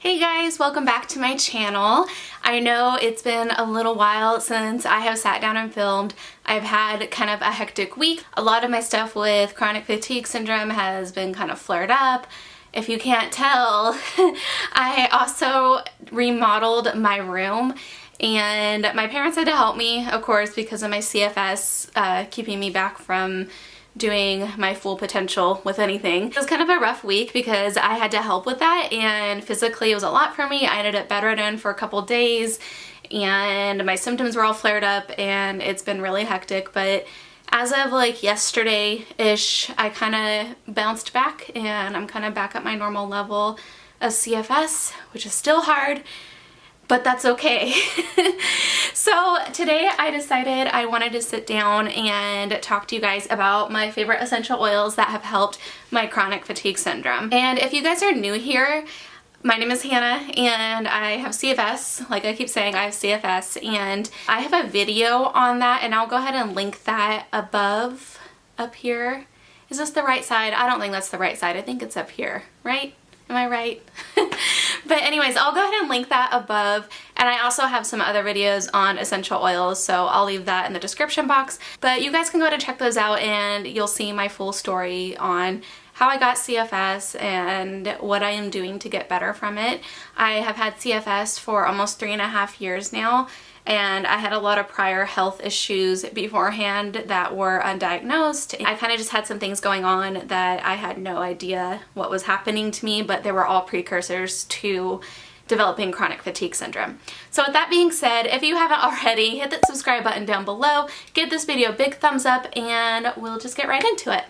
Hey guys, welcome back to my channel. I know it's been a little while since I have sat down and filmed. I've had kind of a hectic week. A lot of my stuff with chronic fatigue syndrome has been kind of flared up. If you can't tell, I also remodeled my room and my parents had to help me, of course, because of my CFS keeping me back from doing my full potential with anything. It was kind of a rough week because I had to help with that, and physically it was a lot for me. I ended up bedridden for a couple days and my symptoms were all flared up and it's been really hectic, but as of like yesterday-ish, I kind of bounced back and I'm kind of back at my normal level of CFS, which is still hard, but that's okay. So today I decided I wanted to sit down and talk to you guys about my favorite essential oils that have helped my chronic fatigue syndrome. And if you guys are new here, my name is Hannah and I have CFS. Like I keep saying, I have CFS, and I have a video on that, and I'll go ahead and link that above, up here. Is this the right side? I don't think that's the right side. I think it's up here, right? Am I right? But anyways, I'll go ahead and link that above, and I also have some other videos on essential oils, so I'll leave that in the description box. But you guys can go ahead and check those out and you'll see my full story on how I got CFS and what I am doing to get better from it. I have had CFS for almost 3.5 years now, and I had a lot of prior health issues beforehand that were undiagnosed. I kind of just had some things going on that I had no idea what was happening to me, but they were all precursors to developing chronic fatigue syndrome. So with that being said, if you haven't already, hit that subscribe button down below, give this video a big thumbs up, and we'll just get right into it.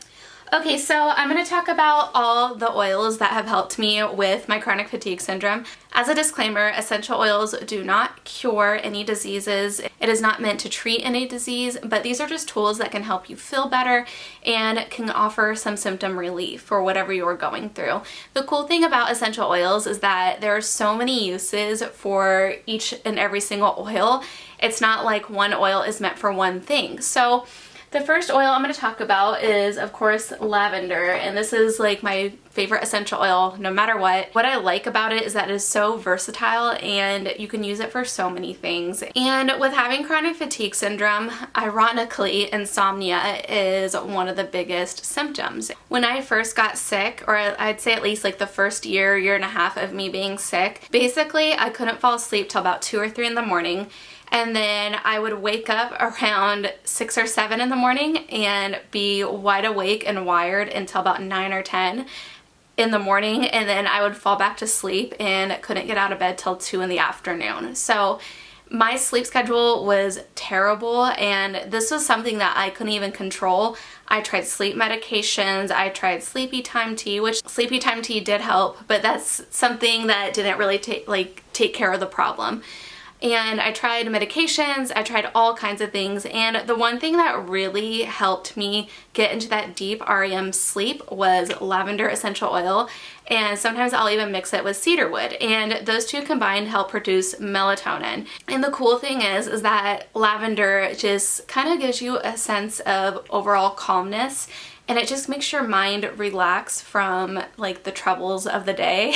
Okay, so I'm going to talk about all the oils that have helped me with my chronic fatigue syndrome. As a disclaimer, essential oils do not cure any diseases. It is not meant to treat any disease, but these are just tools that can help you feel better and can offer some symptom relief for whatever you're going through. The cool thing about essential oils is that there are so many uses for each and every single oil. It's not like one oil is meant for one thing. So the first oil I'm going to talk about is, of course, lavender, and this is like my favorite essential oil no matter what. What I like about it is that it is so versatile and you can use it for so many things. And with having chronic fatigue syndrome, ironically, insomnia is one of the biggest symptoms. When I first got sick, or I'd say at least like the first year and a half of me being sick, basically I couldn't fall asleep till about 2 or 3 in the morning. And then I would wake up around 6 or 7 in the morning and be wide awake and wired until about 9 or 10 in the morning, and then I would fall back to sleep and couldn't get out of bed till 2 in the afternoon. So my sleep schedule was terrible, and this was something that I couldn't even control. I tried sleep medications, I tried sleepy time tea, which sleepy time tea did help, but that's something that didn't really take care of the problem. And I tried medications, I tried all kinds of things, and the one thing that really helped me get into that deep REM sleep was lavender essential oil, and sometimes I'll even mix it with cedarwood, and those two combined help produce melatonin. And the cool thing is that lavender just kind of gives you a sense of overall calmness, and it just makes your mind relax from like the troubles of the day.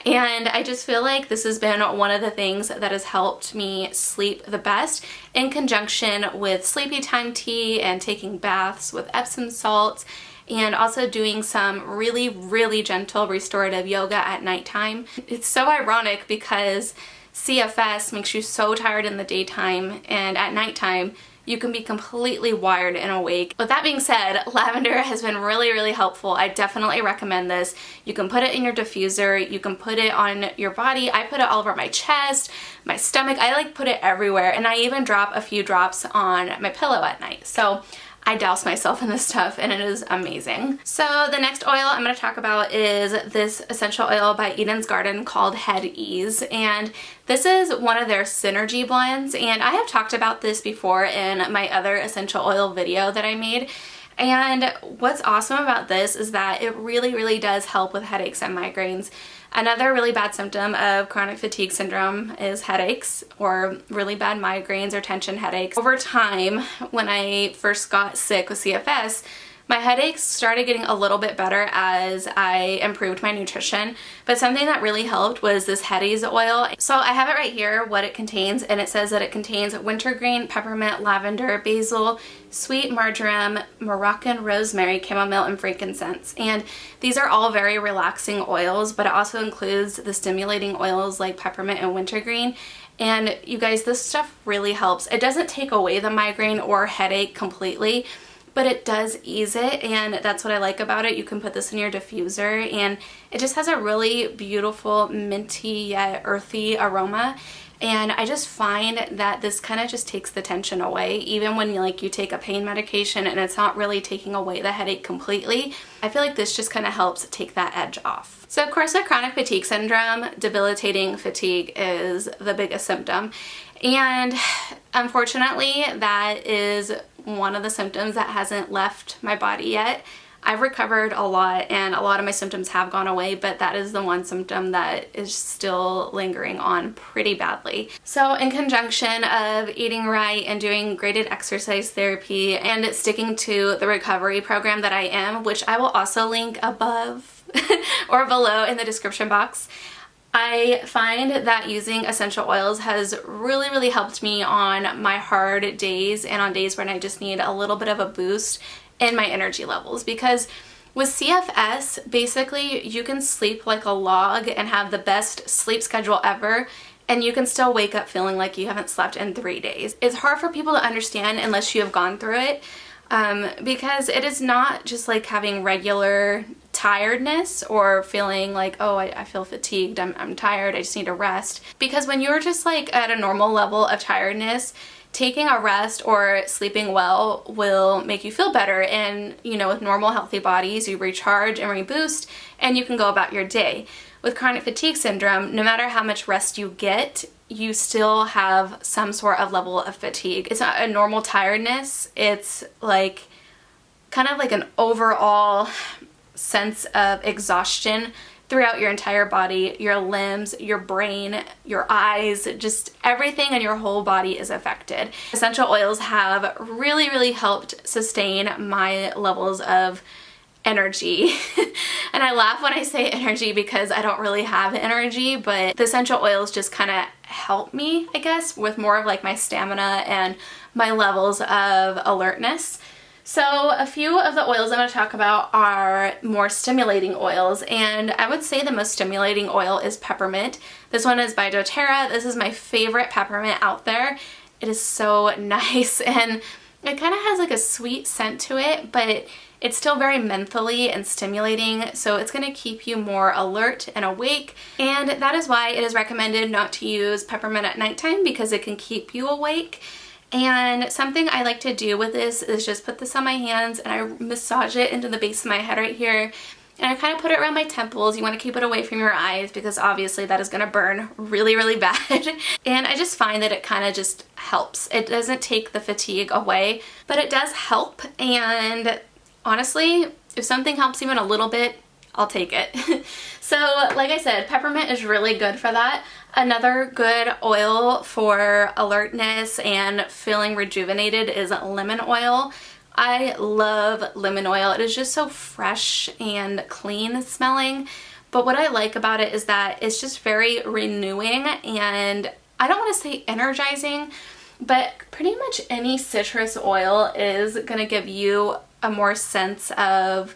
And I just feel like this has been one of the things that has helped me sleep the best, in conjunction with sleepy time tea and taking baths with Epsom salts, and also doing some really, really gentle restorative yoga at nighttime. It's so ironic because CFS makes you so tired in the daytime, and at nighttime you can be completely wired and awake. With that being said, lavender has been really, really helpful. I definitely recommend this. You can put it in your diffuser, you can put it on your body. I put it all over my chest, my stomach. I like put it everywhere, and I even drop a few drops on my pillow at night. So I douse myself in this stuff and it is amazing. So the next oil I'm going to talk about is this essential oil by Eden's Garden called Head Ease, and this is one of their synergy blends, and I have talked about this before in my other essential oil video that I made. And what's awesome about this is that it really, really does help with headaches and migraines. Another really bad symptom of chronic fatigue syndrome is headaches, or really bad migraines or tension headaches. Over time, when I first got sick with CFS, My headaches started getting a little bit better as I improved my nutrition, but something that really helped was this Headies oil. So I have it right here, what it contains, and it says that it contains wintergreen, peppermint, lavender, basil, sweet marjoram, Moroccan rosemary, chamomile, and frankincense. And these are all very relaxing oils, but it also includes the stimulating oils like peppermint and wintergreen. And you guys, this stuff really helps. It doesn't take away the migraine or headache completely, but it does ease it, and that's what I like about it. You can put this in your diffuser, and it just has a really beautiful minty yet earthy aroma. And I just find that this kind of just takes the tension away, even when you take a pain medication and it's not really taking away the headache completely. I feel like this just kind of helps take that edge off. So of course, with chronic fatigue syndrome, debilitating fatigue is the biggest symptom. And unfortunately, that is one of the symptoms that hasn't left my body yet. I've recovered a lot and a lot of my symptoms have gone away, but that is the one symptom that is still lingering on pretty badly. So in conjunction of eating right and doing graded exercise therapy and sticking to the recovery program that I am, which I will also link above or below in the description box, I find that using essential oils has really helped me on my hard days and on days when I just need a little bit of a boost in my energy levels. Because with CFS, basically you can sleep like a log and have the best sleep schedule ever, and you can still wake up feeling like you haven't slept in 3 days. It's hard for people to understand unless you have gone through it, because it is not just like having regular tiredness or feeling like, oh, I feel fatigued, I'm tired, I just need to rest. Because when you're just like at a normal level of tiredness, taking a rest or sleeping well will make you feel better. And with normal healthy bodies, you recharge and reboost and you can go about your day. With chronic fatigue syndrome, no matter how much rest you get, you still have some sort of level of fatigue. It's not a normal tiredness, it's like kind of like an overall sense of exhaustion throughout your entire body, your limbs, your brain, your eyes, just everything in your whole body is affected. Essential oils have really helped sustain my levels of energy. And I laugh when I say energy because I don't really have energy, but the essential oils just kind of help me, I guess, with more of like my stamina and my levels of alertness. So a few of the oils I'm going to talk about are more stimulating oils, and I would say the most stimulating oil is peppermint. This one is by Doterra. This is my favorite peppermint out there. It is so nice, and it kind of has like a sweet scent to it, but it's still very mentally and stimulating, so it's going to keep you more alert and awake, and that is why it is recommended not to use peppermint at nighttime, because it can keep you awake. And something I like to do with this is just put this on my hands and I massage it into the base of my head right here. And I kind of put it around my temples. You want to keep it away from your eyes because obviously that is going to burn really bad. And I just find that it kind of just helps. It doesn't take the fatigue away, but it does help. And honestly, if something helps even a little bit, I'll take it. So like I said, peppermint is really good for that. Another good oil for alertness and feeling rejuvenated is lemon oil. I love lemon oil. It is just so fresh and clean smelling. But what I like about it is that it's just very renewing, and I don't want to say energizing, but pretty much any citrus oil is going to give you a more sense of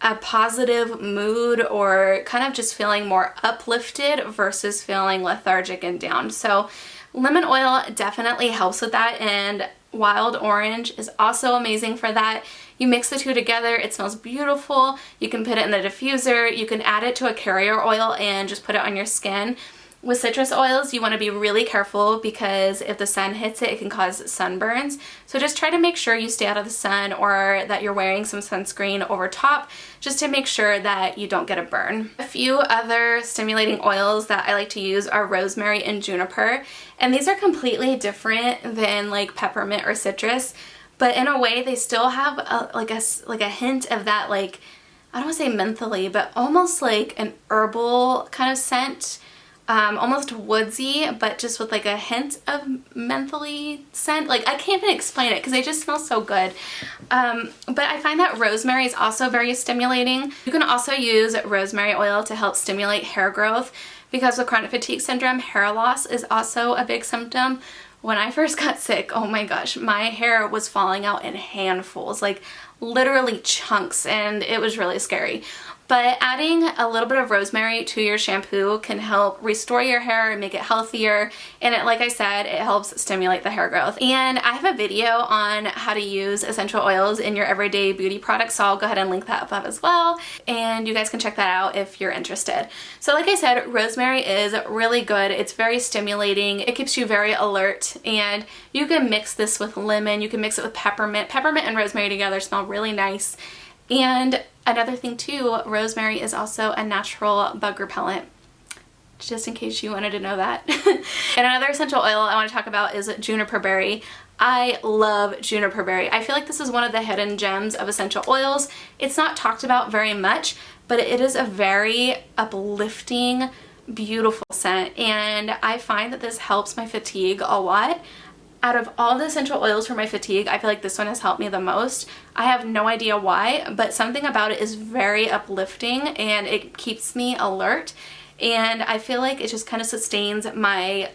a positive mood or kind of just feeling more uplifted versus feeling lethargic and down. So lemon oil definitely helps with that, and wild orange is also amazing for that. You mix the two together, it smells beautiful. You can put it in the diffuser, you can add it to a carrier oil and just put it on your skin. With citrus oils, you want to be really careful because if the sun hits it, it can cause sunburns. So just try to make sure you stay out of the sun, or that you're wearing some sunscreen over top just to make sure that you don't get a burn. A few other stimulating oils that I like to use are Rosemary and Juniper. And these are completely different than like peppermint or citrus, but in a way they still have like a hint of that, like, I don't want to say mentally, but almost like an herbal kind of scent. almost woodsy, but just with like a hint of mentholy scent. Like, I can't even explain it because they just smell so good. But I find that rosemary is also very stimulating. You can also use rosemary oil to help stimulate hair growth, because with chronic fatigue syndrome, hair loss is also a big symptom. When I first got sick, oh my gosh, my hair was falling out in handfuls, like literally chunks, and it was really scary. But adding a little bit of rosemary to your shampoo can help restore your hair and make it healthier. And like I said, it helps stimulate the hair growth. And I have a video on how to use essential oils in your everyday beauty products, so I'll go ahead and link that above as well. And you guys can check that out if you're interested. So like I said, rosemary is really good. It's very stimulating. It keeps you very alert. And you can mix this with lemon. You can mix it with peppermint. Peppermint and rosemary together smell really nice. And another thing too, rosemary is also a natural bug repellent, just in case you wanted to know that. And another essential oil I want to talk about is Juniper Berry. I love Juniper Berry. I feel like this is one of the hidden gems of essential oils. It's not talked about very much, but it is a very uplifting, beautiful scent, and I find that this helps my fatigue a lot. Out of all the essential oils for my fatigue, I feel like this one has helped me the most. I have no idea why, but something about it is very uplifting and it keeps me alert, and I feel like it just kind of sustains my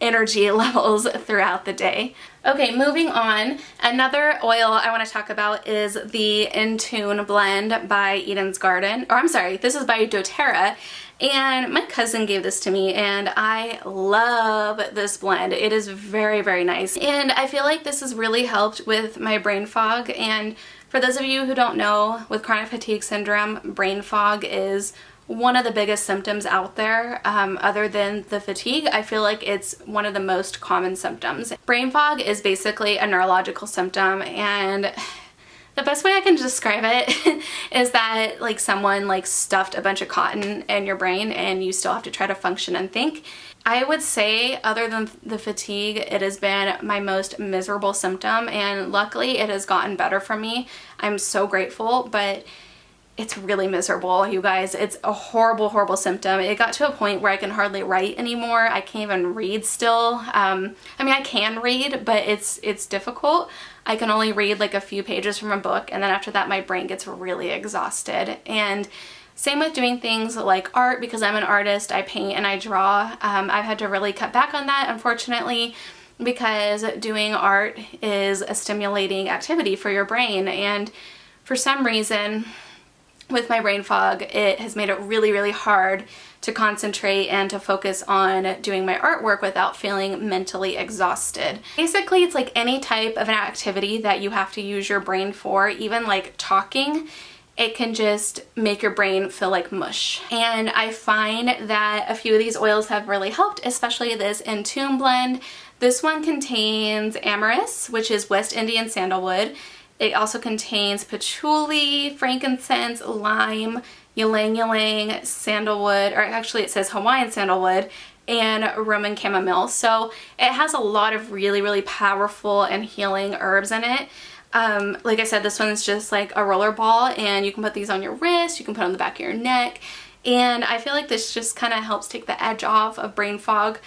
energy levels throughout the day. Okay, moving on. Another oil I want to talk about is the In Tune blend by Eden's Garden. Or I'm sorry, this is by Doterra. And my cousin gave this to me and I love this blend. It is very, very nice. And I feel like this has really helped with my brain fog. And for those of you who don't know, with chronic fatigue syndrome, brain fog is one of the biggest symptoms out there. Other than the fatigue, I feel like it's one of the most common symptoms. Brain fog is basically a neurological symptom, and the best way I can describe it is that like someone like stuffed a bunch of cotton in your brain and you still have to try to function and think. I would say, other than the fatigue, it has been my most miserable symptom, and luckily it has gotten better for me. I'm so grateful, but it's really miserable, you guys. It's a horrible, horrible symptom. It got to a point where I can hardly write anymore. I can't even read still. I mean, I can read, but it's difficult. I can only read like a few pages from a book, and then after that my brain gets really exhausted. And same with doing things like art, because I'm an artist. I paint and I draw. I've had to really cut back on that, unfortunately, because doing art is a stimulating activity for your brain, and for some reason with my brain fog, it has made it really, really hard to concentrate and to focus on doing my artwork without feeling mentally exhausted. Basically, it's like any type of an activity that you have to use your brain for, even like talking, it can just make your brain feel like mush. And I find that a few of these oils have really helped, especially this In Tune blend. This one contains amyris, which is West Indian sandalwood. It also contains patchouli, frankincense, lime, ylang ylang, sandalwood, or actually it says Hawaiian sandalwood, and Roman chamomile. So it has a lot of really, really powerful and healing herbs in it. Like I said, this one's just like a roller ball, and you can put these on your wrist, you can put it on the back of your neck, and I feel like this just kind of helps take the edge off of brain fog.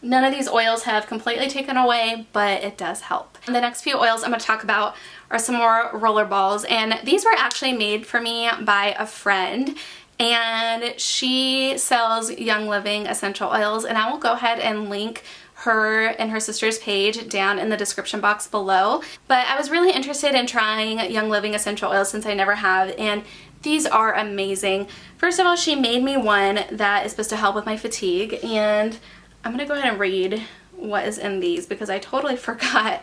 None of these oils have completely taken away, but it does help. The next few oils I'm going to talk about are some more roller balls, and these were actually made for me by a friend, and she sells Young Living essential oils, and I will go ahead and link her and her sister's page down in the description box below. But I was really interested in trying Young Living essential oils since I never have, and these are amazing. First of all, she made me one that is supposed to help with my fatigue, and I'm gonna go ahead and read what is in these because I totally forgot,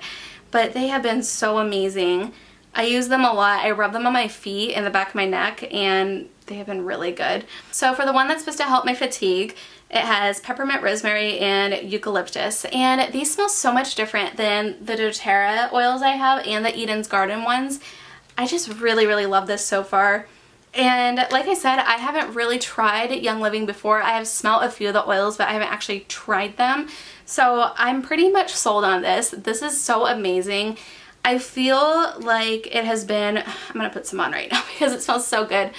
but they have been so amazing. I use them a lot. I rub them on my feet and the back of my neck, and they have been really good. So for the one that's supposed to help my fatigue, it has peppermint, rosemary, and eucalyptus, and these smell so much different than the doTERRA oils I have and the Eden's Garden ones. I just really, really love this so far. And like I said, I haven't really tried Young Living before. I have smelled a few of the oils, but I haven't actually tried them. So I'm pretty much sold on this. This is so amazing. I feel like it has been, I'm going to put some on right now because it smells so good.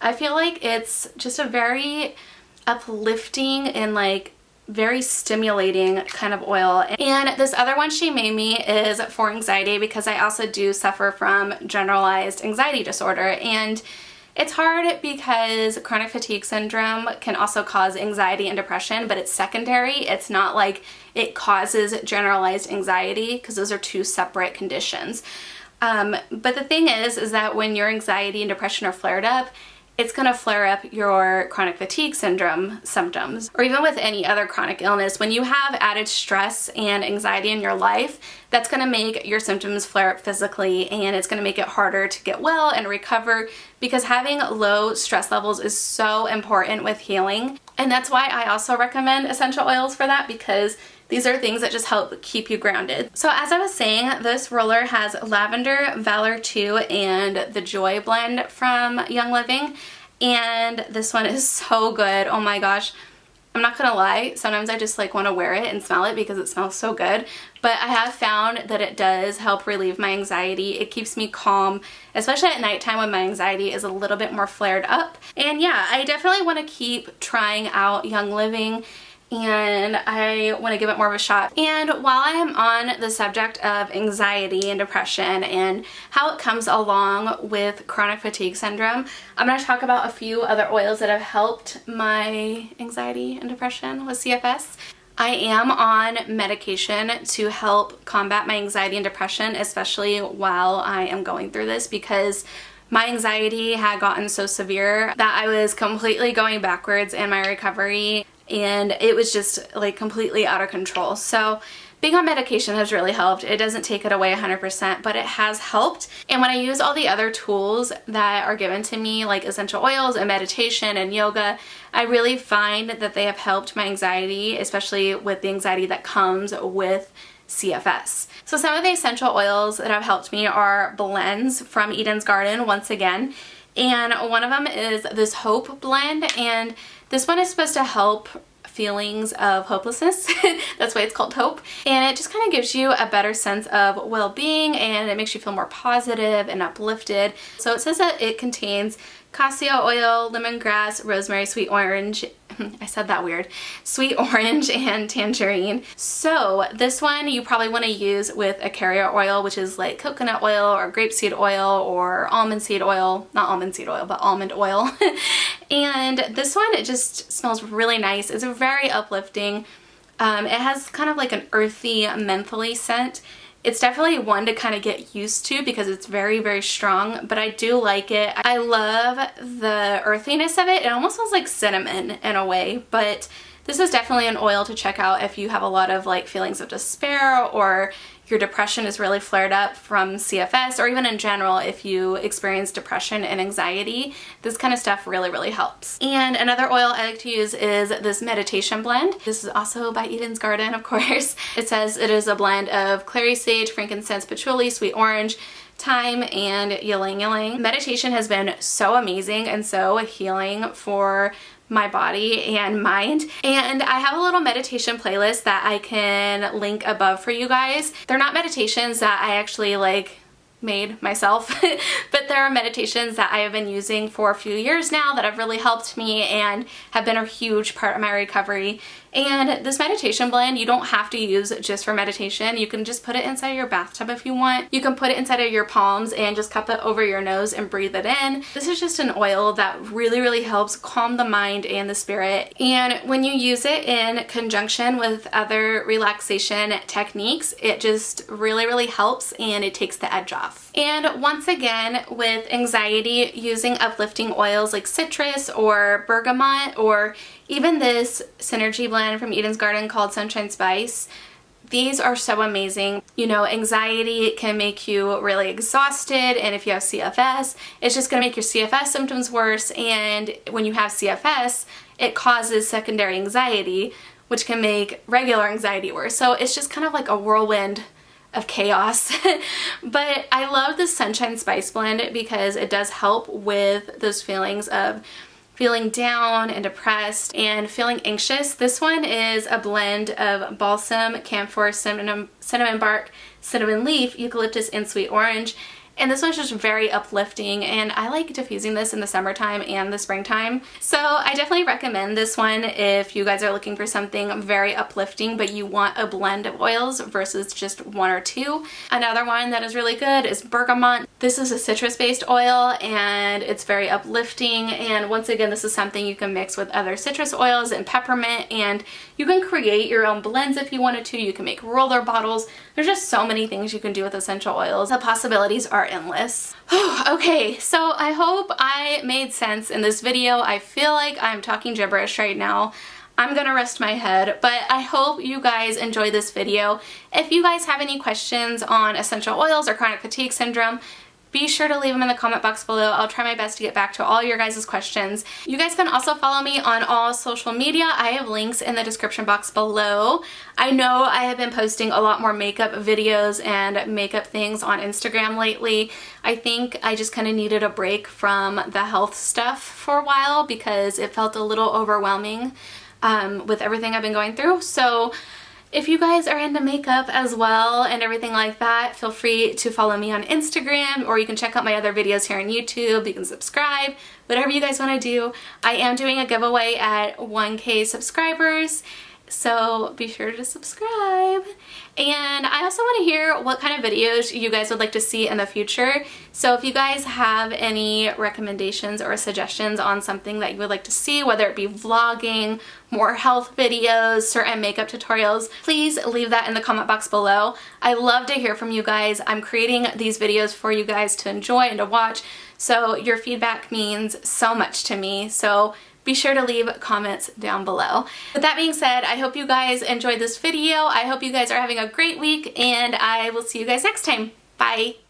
I feel like it's just a very uplifting and like very stimulating kind of oil. And this other one she made me is for anxiety, because I also do suffer from generalized anxiety disorder, and it's hard because chronic fatigue syndrome can also cause anxiety and depression, but it's secondary. It's not like it causes generalized anxiety, because those are two separate conditions. But the thing is that when your anxiety and depression are flared up, it's going to flare up your chronic fatigue syndrome symptoms. Or even with any other chronic illness, when you have added stress and anxiety in your life, that's going to make your symptoms flare up physically, and it's going to make it harder to get well and recover, because having low stress levels is so important with healing. And that's why I also recommend essential oils for that, because these are things that just help keep you grounded. So as I was saying, this roller has Lavender, Valor 2, and the Joy blend from Young Living. And this one is so good. Oh my gosh. I'm not gonna lie, sometimes I just like want to wear it and smell it because it smells so good. But I have found that it does help relieve my anxiety. It keeps me calm, especially at nighttime when my anxiety is a little bit more flared up. And yeah, I definitely want to keep trying out Young Living, and I want to give it more of a shot. And while I am on the subject of anxiety and depression and how it comes along with chronic fatigue syndrome, I'm going to talk about a few other oils that have helped my anxiety and depression with CFS. I am on medication to help combat my anxiety and depression, especially while I am going through this, because my anxiety had gotten so severe that I was completely going backwards in my recovery, and it was just like completely out of control. So being on medication has really helped. It doesn't take it away 100%, but it has helped. And when I use all the other tools that are given to me, like essential oils and meditation and yoga, I really find that they have helped my anxiety, especially with the anxiety that comes with CFS. So some of the essential oils that have helped me are blends from Eden's Garden once again. And one of them is this Hope blend, and this one is supposed to help feelings of hopelessness. That's why it's called Hope. And it just kind of gives you a better sense of well-being, and it makes you feel more positive and uplifted. So it says that it contains cassia oil, lemongrass, rosemary, sweet orange, I said that weird, sweet orange, and tangerine. So this one you probably want to use with a carrier oil, which is like coconut oil or grapeseed oil or almond seed oil, not almond seed oil, but almond oil. And this one, it just smells really nice. It's very uplifting. It has kind of like an earthy, mentholy scent. It's definitely one to kind of get used to because it's very, very strong, but I do like it. I love the earthiness of it. It almost smells like cinnamon in a way, but this is definitely an oil to check out if you have a lot of like feelings of despair, or your depression is really flared up from CFS, or even in general if you experience depression and anxiety. This kind of stuff really, really helps. And another oil I like to use is this meditation blend. This is also by Eden's Garden, of course. It says it is a blend of clary sage, frankincense, patchouli, sweet orange, thyme, and ylang ylang. Meditation has been so amazing and so healing for my body and mind, and I have a little meditation playlist that I can link above for you guys. They're not meditations that I actually like made myself, but there are meditations that I have been using for a few years now that have really helped me and have been a huge part of my recovery. And this meditation blend, you don't have to use just for meditation. You can just put it inside your bathtub if you want. You can put it inside of your palms and just cup it over your nose and breathe it in. This is just an oil that really, really helps calm the mind and the spirit. And when you use it in conjunction with other relaxation techniques, it just really, really helps, and it takes the edge off. And once again, with anxiety, using uplifting oils like citrus or bergamot, or even this synergy blend from Eden's Garden called Sunshine Spice, these are so amazing. You know, anxiety can make you really exhausted, and if you have CFS, it's just going to make your CFS symptoms worse, and when you have CFS, it causes secondary anxiety, which can make regular anxiety worse. So it's just kind of like a whirlwind of chaos. But I love the Sunshine Spice blend because it does help with those feelings of feeling down and depressed and feeling anxious. This one is a blend of balsam, camphor, cinnamon bark, cinnamon leaf, eucalyptus, and sweet orange. and this one's just very uplifting, and I like diffusing this in the summertime and the springtime. So I definitely recommend this one if you guys are looking for something very uplifting but you want a blend of oils versus just one or two. Another one that is really good is Bergamont. This is a citrus-based oil and it's very uplifting, and once again this is something you can mix with other citrus oils and peppermint, and you can create your own blends if you wanted to. You can make roller bottles. There's just so many things you can do with essential oils. The possibilities are endless. Okay, so I hope I made sense in this video. I feel like I'm talking gibberish right now. I'm gonna rest my head, but I hope you guys enjoyed this video. If you guys have any questions on essential oils or chronic fatigue syndrome, be sure to leave them in the comment box below. I'll try my best to get back to all your guys' questions. You guys can also follow me on all social media. I have links in the description box below. I know I have been posting a lot more makeup videos and makeup things on Instagram lately. I think I just kind of needed a break from the health stuff for a while because it felt a little overwhelming with everything I've been going through. So if you guys are into makeup as well and everything like that, feel free to follow me on Instagram, or you can check out my other videos here on YouTube. You can subscribe, whatever you guys want to do. I am doing a giveaway at 1K subscribers, so be sure to subscribe. And I also want to hear what kind of videos you guys would like to see in the future. So if you guys have any recommendations or suggestions on something that you would like to see, whether it be vlogging, more health videos, certain makeup tutorials, please leave that in the comment box below. I love to hear from you guys. I'm creating these videos for you guys to enjoy and to watch, so your feedback means so much to me. So be sure to leave comments down below. With that being said, I hope you guys enjoyed this video. I hope you guys are having a great week, and I will see you guys next time. Bye!